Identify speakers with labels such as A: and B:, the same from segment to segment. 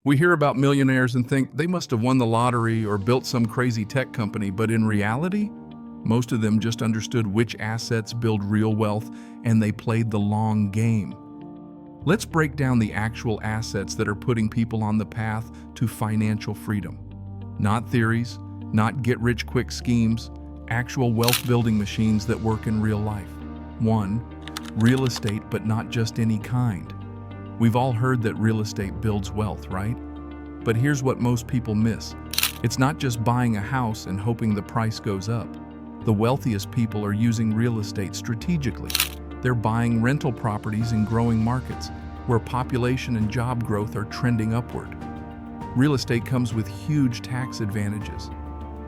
A: We hear about millionaires and think they must have won the lottery or built some crazy tech company, but in reality, most of them just understood which assets build real wealth and they played the long game. Let's break down the actual assets that are putting people on the path to financial freedom. Not theories, not get-rich-quick schemes, actual wealth-building machines that work in real life. 1. Real estate, but not just any kind. We've all heard that real estate builds wealth, right? But here's what most people miss. It's not just buying a house and hoping the price goes up. The wealthiest people are using real estate strategically. They're buying rental properties in growing markets where population and job growth are trending upward. Real estate comes with huge tax advantages.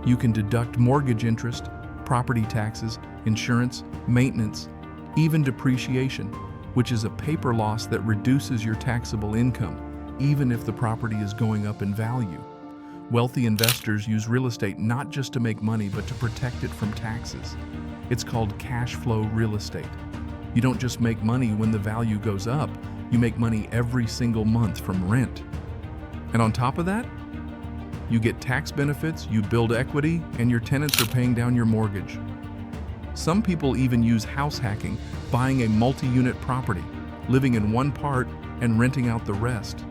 A: You can deduct mortgage interest, property taxes, insurance, maintenance, even depreciation, which is a paper loss that reduces your taxable income, even if the property is going up in value. Wealthy investors use real estate not just to make money, but to protect it from taxes. It's called cash flow real estate. You don't just make money when the value goes up, you make money every single month from rent. And on top of that, you get tax benefits, you build equity, and your tenants are paying down your mortgage. Some people even use house hacking, buying a multi-unit property, living in one part and renting out the rest.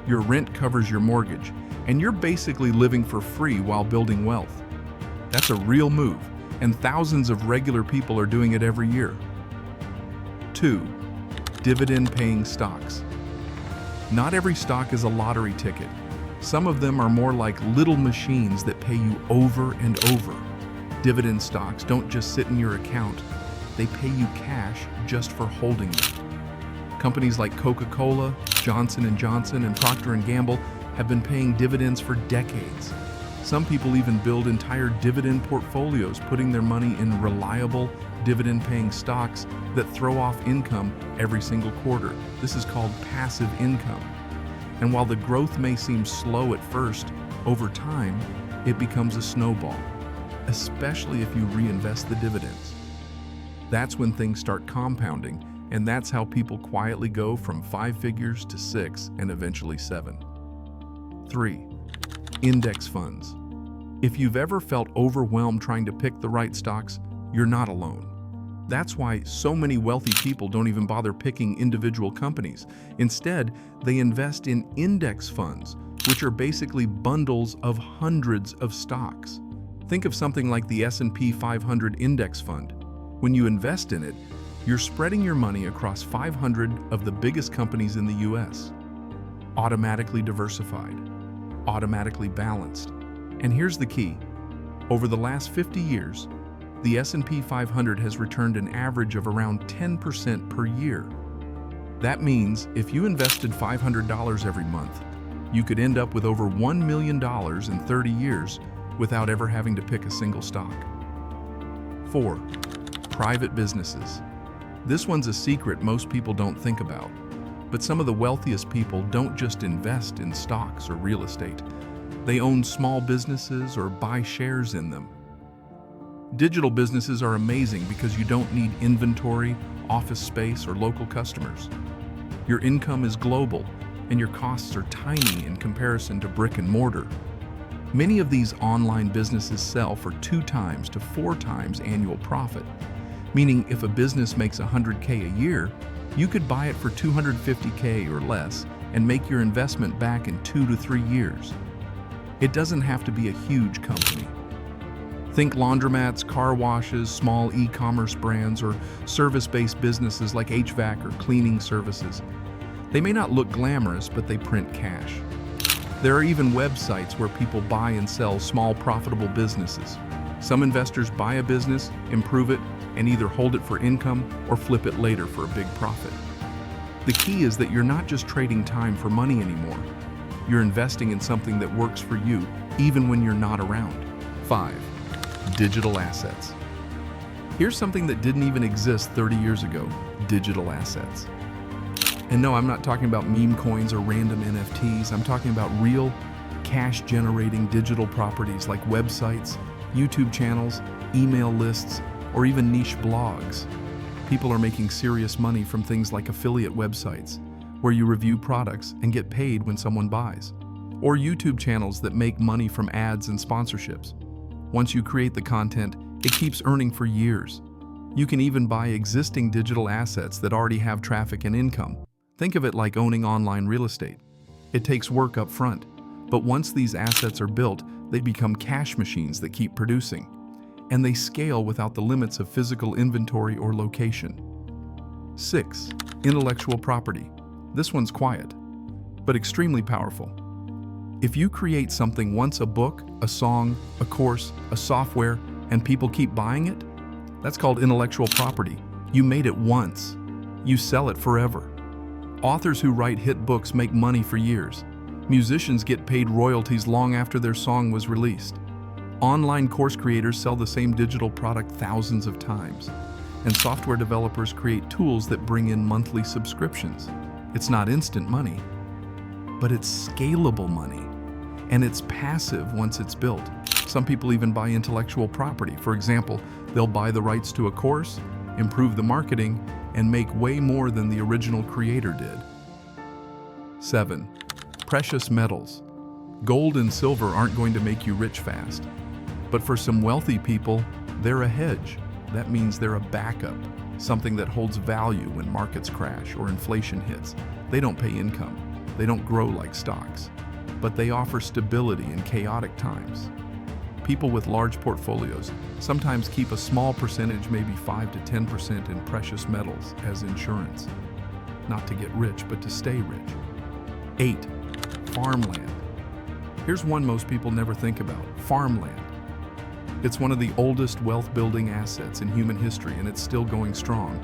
A: Your rent covers your mortgage, and you're basically living for free while building wealth. That's a real move, and thousands of regular people are doing it every year. 2. Dividend-paying stocks. Not every stock is a lottery ticket. Some of them are more like little machines that pay you over and over. Dividend stocks don't just sit in your account, they pay you cash just for holding them. Companies like Coca-Cola, Johnson & Johnson, and Procter & Gamble have been paying dividends for decades. Some people even build entire dividend portfolios, putting their money in reliable, dividend-paying stocks that throw off income every single quarter. This is called passive income. And while the growth may seem slow at first, over time, it becomes a snowball, especially if you reinvest the dividends. That's when things start compounding, and that's how people quietly go from 5 figures to 6 and eventually 7. 3. Index funds. If you've ever felt overwhelmed trying to pick the right stocks, you're not alone. That's why so many wealthy people don't even bother picking individual companies. Instead, they invest in index funds, which are basically bundles of hundreds of stocks. Think of something like the S&P 500 index fund. When you invest in it, you're spreading your money across 500 of the biggest companies in the US. Automatically diversified, automatically balanced. And here's the key. Over the last 50 years, the S&P 500 has returned an average of around 10% per year. That means if you invested $500 every month, you could end up with over $1 million in 30 years without ever having to pick a single stock. 4. Private businesses. This one's a secret most people don't think about, but some of the wealthiest people don't just invest in stocks or real estate. They own small businesses or buy shares in them. Digital businesses are amazing because you don't need inventory, office space, or local customers. Your income is global, and your costs are tiny in comparison to brick and mortar. Many of these online businesses sell for 2 times to 4 times annual profit, meaning if a business makes $100K a year, you could buy it for $250K or less and make your investment back in 2 to 3 years. It doesn't have to be a huge company. Think laundromats, car washes, small e-commerce brands, or service-based businesses like HVAC or cleaning services. They may not look glamorous, but they print cash. There are even websites where people buy and sell small profitable businesses. Some investors buy a business, improve it, and either hold it for income or flip it later for a big profit. The key is that you're not just trading time for money anymore. You're investing in something that works for you, even when you're not around. 5. Digital assets. Here's something that didn't even exist 30 years ago: digital assets. And no, I'm not talking about meme coins or random NFTs. I'm talking about real, cash-generating digital properties like websites, YouTube channels, email lists, or even niche blogs. People are making serious money from things like affiliate websites, where you review products and get paid when someone buys. Or YouTube channels that make money from ads and sponsorships. Once you create the content, it keeps earning for years. You can even buy existing digital assets that already have traffic and income. Think of it like owning online real estate. It takes work up front, but once these assets are built, they become cash machines that keep producing. And they scale without the limits of physical inventory or location. 6. Intellectual property. This one's quiet, but extremely powerful. If you create something once, a book, a song, a course, a software, and people keep buying it, that's called intellectual property. You made it once. You sell it forever. Authors who write hit books make money for years. Musicians get paid royalties long after their song was released. Online course creators sell the same digital product thousands of times. And software developers create tools that bring in monthly subscriptions. It's not instant money, but it's scalable money. And it's passive once it's built. Some people even buy intellectual property. For example, they'll buy the rights to a course, improve the marketing, and make way more than the original creator did. 7. Precious metals. Gold and silver aren't going to make you rich fast. But for some wealthy people, they're a hedge. That means they're a backup, something that holds value when markets crash or inflation hits. They don't pay income. They don't grow like stocks, but they offer stability in chaotic times. People with large portfolios sometimes keep a small percentage, maybe 5 to 10% in precious metals as insurance. Not to get rich, but to stay rich. 8. Farmland. Here's one most people never think about: farmland. It's one of the oldest wealth-building assets in human history, and it's still going strong.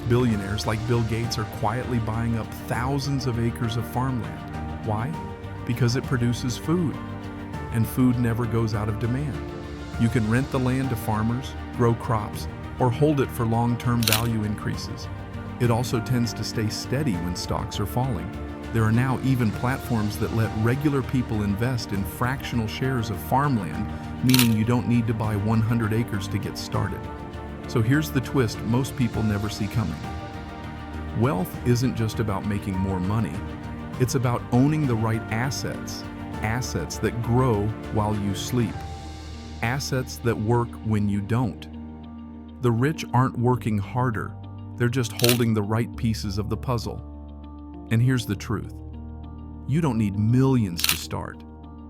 A: Billionaires like Bill Gates are quietly buying up thousands of acres of farmland. Why? Because it produces food, and food never goes out of demand. You can rent the land to farmers, grow crops, or hold it for long-term value increases. It also tends to stay steady when stocks are falling. There are now even platforms that let regular people invest in fractional shares of farmland, meaning you don't need to buy 100 acres to get started. So here's the twist most people never see coming. Wealth isn't just about making more money. It's about owning the right assets. Assets that grow while you sleep. Assets that work when you don't. The rich aren't working harder. They're just holding the right pieces of the puzzle. And here's the truth. You don't need millions to start.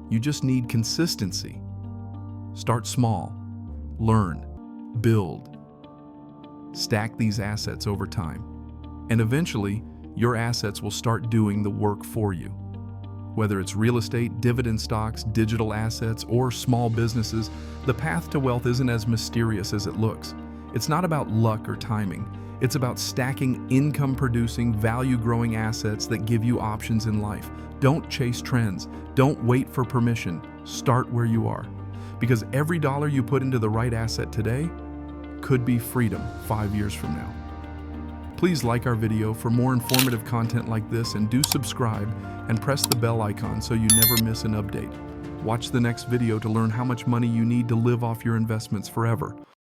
A: You just need consistency. Start small. Learn. Build. Stack these assets over time. And eventually, your assets will start doing the work for you. Whether it's real estate, dividend stocks, digital assets, or small businesses, the path to wealth isn't as mysterious as it looks. It's not about luck or timing. It's about stacking income-producing, value-growing assets that give you options in life. Don't chase trends. Don't wait for permission. Start where you are. Because every dollar you put into the right asset today could be freedom 5 years from now. Please like our video for more informative content like this, and do subscribe and press the bell icon so you never miss an update. Watch the next video to learn how much money you need to live off your investments forever.